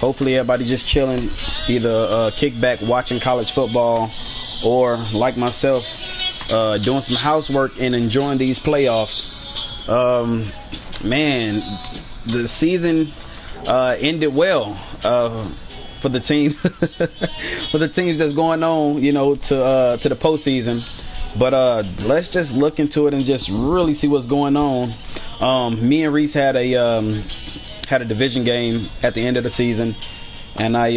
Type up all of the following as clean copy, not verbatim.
hopefully everybody just chilling, either kick back watching college football, or like myself, doing some housework and enjoying these playoffs. Man, the season ended well for the team, for the teams that's going on, to the postseason. But let's just look into it and just really see what's going on. Me and Reese had a division game at the end of the season, and I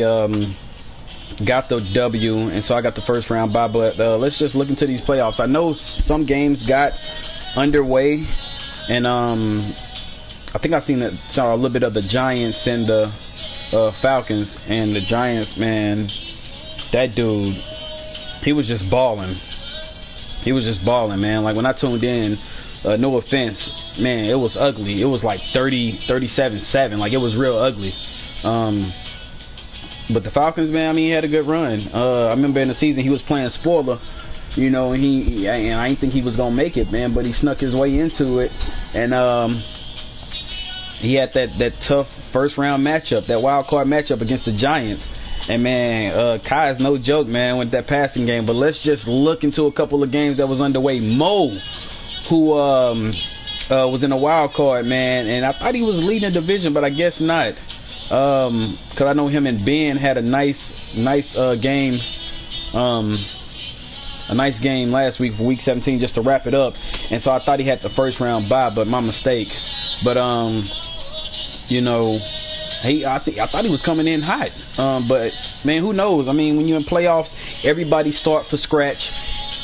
got the W, and so I got the first round bye. But let's just look into these playoffs. I know some games got underway, and I think I saw a little bit of the Giants and the Falcons. And the Giants, man, that dude, he was just balling. He was just balling, man. Like, when I tuned in, no offense, man, it was ugly. It was like 37-7. Like, it was real ugly. But the Falcons, man, I mean, he had a good run. I remember in the season he was playing spoiler, and I didn't think he was going to make it, man, but he snuck his way into it. And he had that tough first-round matchup, that wild-card matchup against the Giants. And, man, Kai is no joke, man, with that passing game. But let's just look into a couple of games that was underway. Mo, who was in a wild card, man, and I thought he was leading the division, but I guess not. Because I know him and Ben had a nice game. A nice game last week for Week 17 just to wrap it up. And so I thought he had the first round bye, but my mistake. But, I thought he was coming in hot. But, man, who knows? I mean, when you're in playoffs, everybody start from scratch.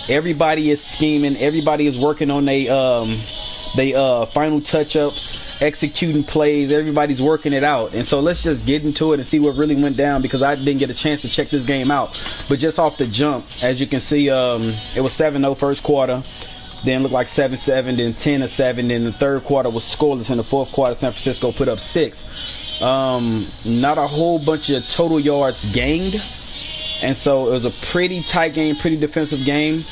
Everybody is scheming. Everybody is working on they final touch-ups, executing plays. Everybody's working it out. And so let's just get into it and see what really went down, because I didn't get a chance to check this game out. But just off the jump, as you can see, it was 7-0 first quarter. Then looked like 7-7, then 10-7. Then the third quarter was scoreless. In the fourth quarter, San Francisco put up 6. Not a whole bunch of total yards gained. And so it was a pretty tight game, pretty defensive game.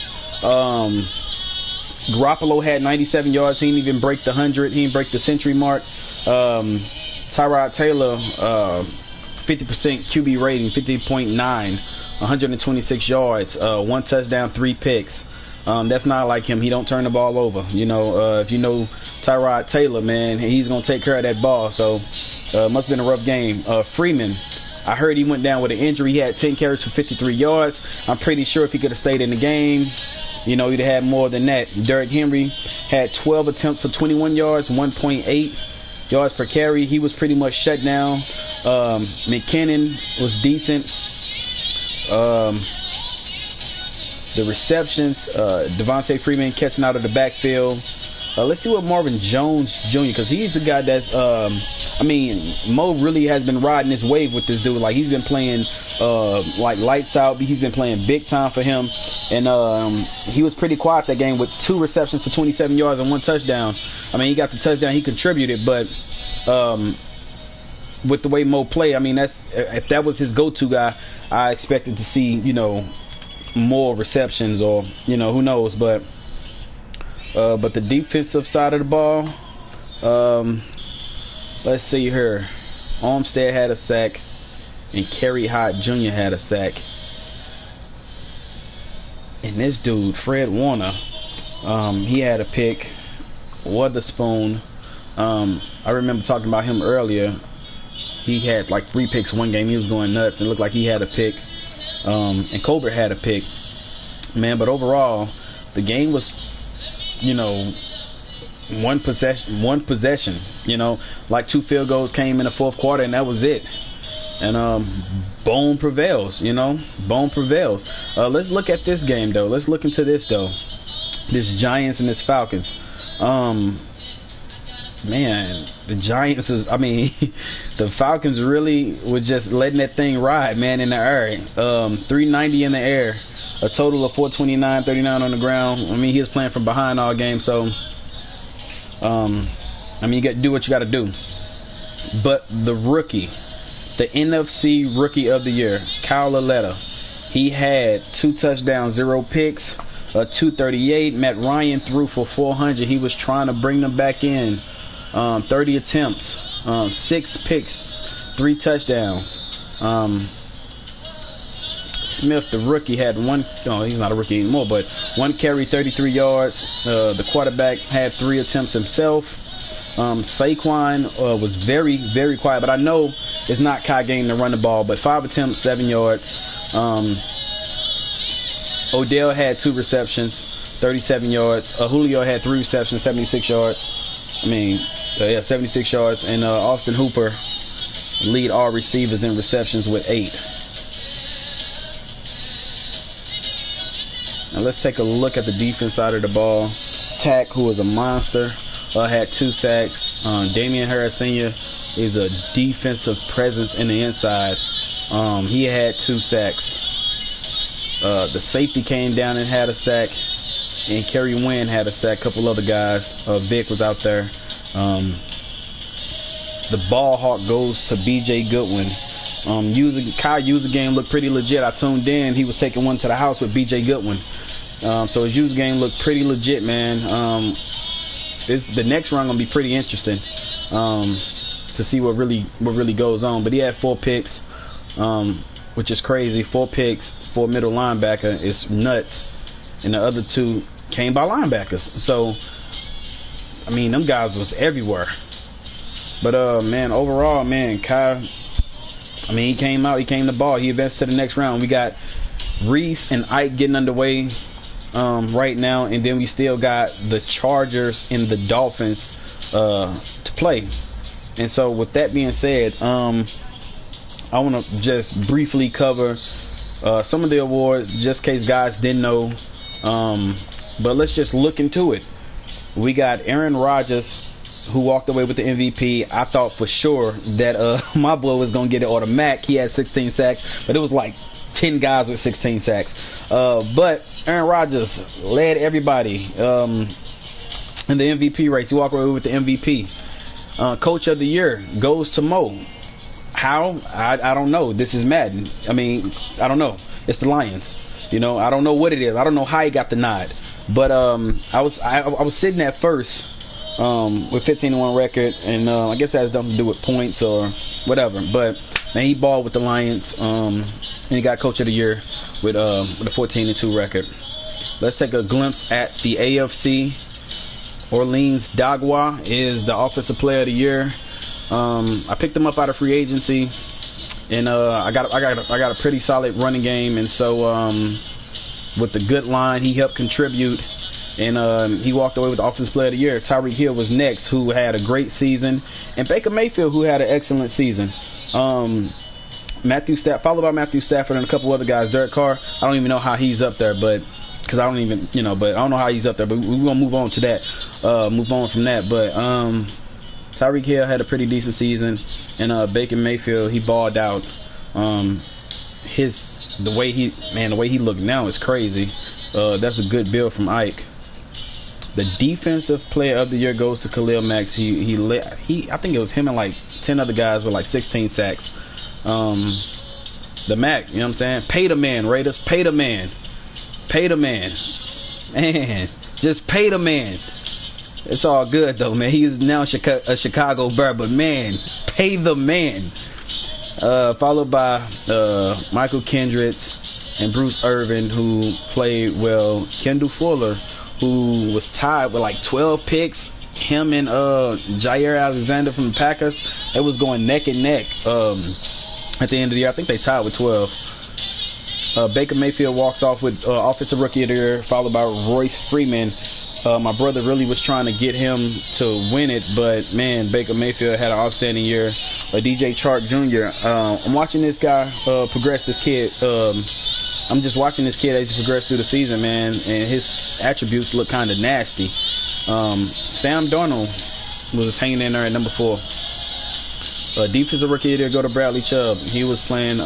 Garoppolo had 97 yards. He didn't even break the 100. He didn't break the century mark. Tyrod Taylor, 50% QB rating, 50.9, 126 yards, 1 touchdown, 3 picks. That's not like him. He don't turn the ball over. If you know Tyrod Taylor, man, he's going to take care of that ball. So must have been a rough game. Freeman, I heard he went down with an injury. He had 10 carries for 53 yards. I'm pretty sure if he could have stayed in the game, he'd have had more than that. Derrick Henry had 12 attempts for 21 yards, 1.8 yards per carry. He was pretty much shut down. McKinnon was decent. The receptions, Devontae Freeman catching out of the backfield. Let's see what Marvin Jones Jr., because he's the guy that's, Mo really has been riding this wave with this dude. Like, he's been playing like lights out. He's been playing big time for him. And he was pretty quiet that game with 2 receptions for 27 yards and 1 touchdown. I mean, he got the touchdown. He contributed, but with the way Mo played, I mean, if that was his go-to guy, I expected to see, more receptions, or, who knows. But the defensive side of the ball, let's see here. Armstead had a sack, and Kerry Hott Jr. had a sack. And this dude, Fred Warner, he had a pick. Witherspoon, I remember talking about him earlier. He had like 3 picks one game. He was going nuts. It looked like he had a pick. And Colbert had a pick. Man, but overall, the game was, one possession. Like 2 field goals came in the fourth quarter, and that was it. And bone prevails. Bone prevails. Let's look at this game, though. Let's look into this, though. This Giants and this Falcons. Man, the Giants the Falcons really were just letting that thing ride, man, in the air. 390 in the air, a total of 429, 39 on the ground. I mean, he was playing from behind all game, so you got to do what you got to do. But the rookie, the NFC Rookie of the Year, Kyle Lauletta, he had 2 touchdowns, 0 picks, 238. Matt Ryan threw for 400. He was trying to bring them back in. 30 attempts, 6 picks, 3 touchdowns. Smith, the rookie, had one. No, he's not a rookie anymore, but 1 carry, 33 yards. The quarterback had 3 attempts himself. Saquon was very, very quiet, but I know it's not Kai game to run the ball, but 5 attempts, 7 yards. Odell had 2 receptions, 37 yards. Julio had 3 receptions, 76 yards. 76 yards. And Austin Hooper lead all receivers in receptions with 8. Now let's take a look at the defense side of the ball. Tack, who is a monster, had 2 sacks. Damian Harris Sr. is a defensive presence in the inside. He had 2 sacks. The safety came down and had a sack. And Kerry Wynn had a sack. A couple other guys. Vic was out there. The ball hawk goes to B.J. Goodwin. Kyle user game looked pretty legit. I tuned in. He was taking one to the house with B.J. Goodwin. So his user game looked pretty legit, man. The next round gonna be pretty interesting to see what really goes on. But he had 4 picks, which is crazy. 4 picks for a middle linebacker is nuts, and the other 2 came by linebackers. So them guys was everywhere. But man, overall, man, Kai, he came out, he came the ball, he advanced to the next round. We got Reese and Ike getting underway right now, and then we still got the Chargers and the Dolphins to play. And so with that being said, I want to just briefly cover some of the awards, just in case guys didn't know. But let's just look into it. We got Aaron Rodgers, who walked away with the MVP. I thought for sure that my boy was going to get it, or the Mac. He had 16 sacks, but it was like 10 guys with 16 sacks. But Aaron Rodgers led everybody in the MVP race. He walked away with the MVP. Coach of the year goes to Mo. How? I don't know. This is Madden. I don't know. It's the Lions. I don't know what it is. I don't know how he got the nod. But I was sitting at first with 15-1 record, and I guess that has nothing to do with points or whatever. But man, he balled with the Lions, and he got Coach of the Year with a 14-2 record. Let's take a glimpse at the AFC. Orleans Dagwa is the Offensive Player of the Year. I picked him up out of free agency, and I got a pretty solid running game, and so with the good line, he helped contribute, and he walked away with the Offensive Player of the Year. Tyreek Hill was next, who had a great season, and Baker Mayfield, who had an excellent season. Followed by Matthew Stafford and a couple other guys. Derek Carr, I don't even know how he's up there, but because I don't even, but I don't know how he's up there. But we're gonna move on to that. Move on from that. But Tyreek Hill had a pretty decent season, and Baker Mayfield, he balled out. The way he looked now is crazy. That's a good build from Ike. The Defensive Player of the Year goes to Khalil Mack. I think it was him and like 10 other guys with like 16 sacks. The Mac, you know what I'm saying? Pay the man, Raiders. Pay the man. Pay the man. Man, just pay the man. It's all good, though, man. He's now a Chicago Bear, but, man, pay the man. Followed by Michael Kendricks and Bruce Irvin, who played well. Kendall Fuller, who was tied with like 12 picks. Him and Jair Alexander from the Packers, it was going neck and neck at the end of the year. I think they tied with 12. Baker Mayfield walks off with Offensive Rookie of the Year, followed by Royce Freeman. My brother really was trying to get him to win it, but, man, Baker Mayfield had an outstanding year. DJ Chark Jr., I'm watching this guy progress, this kid. I'm just watching this kid as he progressed through the season, man, and his attributes look kind of nasty. Sam Darnold was hanging in there at number 4. Defensive Rookie of the Year go to Bradley Chubb. He was playing,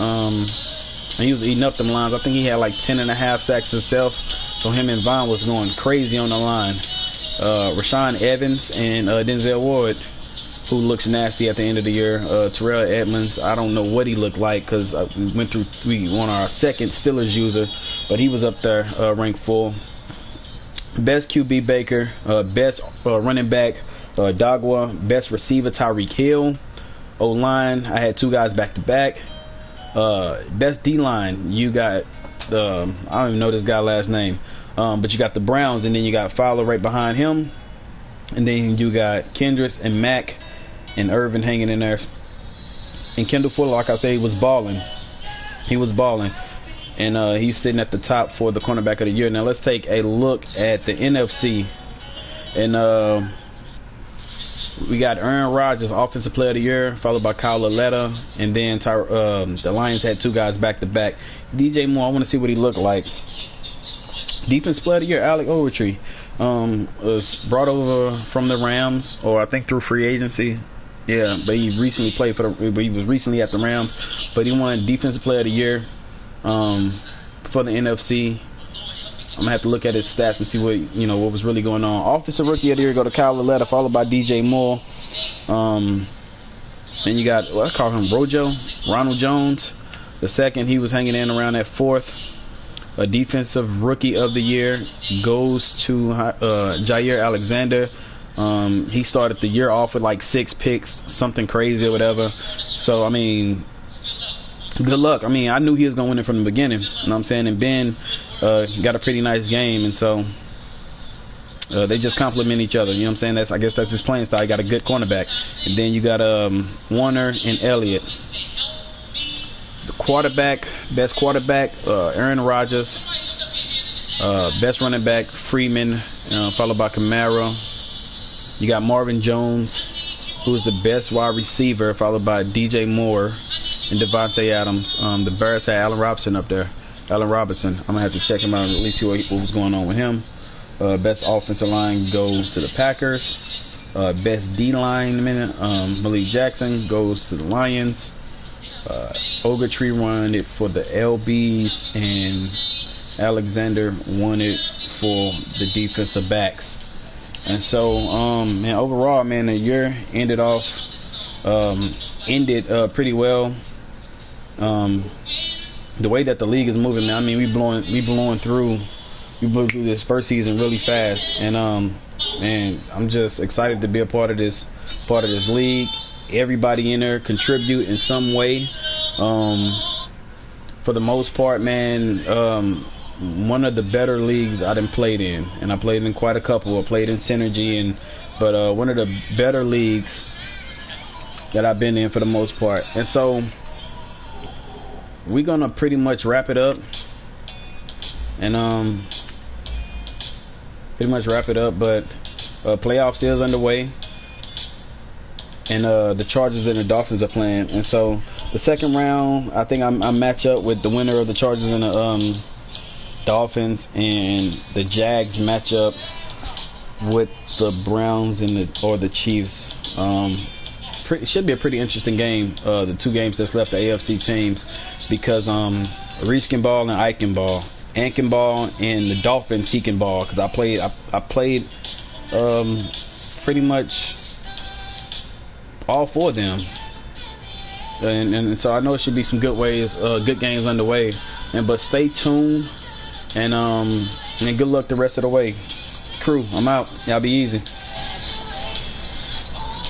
he was eating up them lines. I think he had like 10.5 sacks himself. So him and Vaughn was going crazy on the line. Rashaan Evans and Denzel Ward, who looks nasty at the end of the year. Terrell Edmonds, I don't know what he looked like because we won our second Steelers user, but he was up there ranked 4. Best QB Baker, best running back Dagwa, best receiver Tyreek Hill, O-line, I had 2 guys back to back. Best D-line, you got I don't even know this guy's last name, but you got the Browns, and then you got Fowler right behind him, and then you got Kendricks and Mack and Irvin hanging in there. And Kendall Fuller, like I said, he was balling. And he's sitting at the top for the cornerback of the year. Now let's take a look at the NFC. And we got Aaron Rodgers, Offensive Player of the Year, followed by Kyle Lauletta. And then the Lions had 2 guys back to back. DJ Moore, I want to see what he looked like. Defensive Player of the Year, Alec Ogletree, was brought over from the Rams, or I think through free agency. Yeah, but he recently played but he was recently at the Rams. But he won Defensive Player of the Year for the NFC. I'm gonna have to look at his stats and see what was really going on. Offensive Rookie of the Year go to Kyle Lauletta, followed by DJ Moore. Then you got I call him Ronald Jones. The second, he was hanging in around that 4th. A Defensive Rookie of the Year goes to Jair Alexander. He started the year off with like 6 picks, something crazy or whatever. So, I mean, good luck. I mean, I knew he was going to win it from the beginning. You know what I'm saying? And Ben got a pretty nice game. And so they just complement each other. You know what I'm saying? I guess that's his playing style. He got a good cornerback. And then you got Warner and Elliott. The quarterback, best quarterback, Aaron Rodgers. Best running back, Freeman, followed by Kamara. You got Marvin Jones, who's the best wide receiver, followed by DJ Moore and Devontae Adams. The Bears had Allen Robinson up there. Allen Robinson. I'm going to have to check him out and at least see what was going on with him. Best offensive line goes to the Packers. Best D-line, Malik Jackson goes to the Lions. Ogletree won it for the LBs, and Alexander won it for the defensive backs. And so, overall, the year ended pretty well. The way that the league is moving, man, we blew through this first season really fast, and I'm just excited to be a part of this league. Everybody in there contribute in some way. For the most part, man, one of the better leagues I done played in, and I played in quite a couple. I played in Synergy, but one of the better leagues that I've been in for the most part. And so we're gonna pretty much wrap it up, and But playoffs is underway, and the Chargers and the Dolphins are playing. And so the second round, I think I match up with the winner of the Chargers and the Dolphins, and the Jags match up with the Browns and the Chiefs. It should be a pretty interesting game. The 2 games that's left, the AFC teams, because Reese can ball and Ike can ball. Ant can ball, and the Dolphins, he can ball. Because I played pretty much all 4 of them, and so I know it should be some good games underway. But stay tuned. And good luck the rest of the way. Crew, I'm out. Y'all be easy.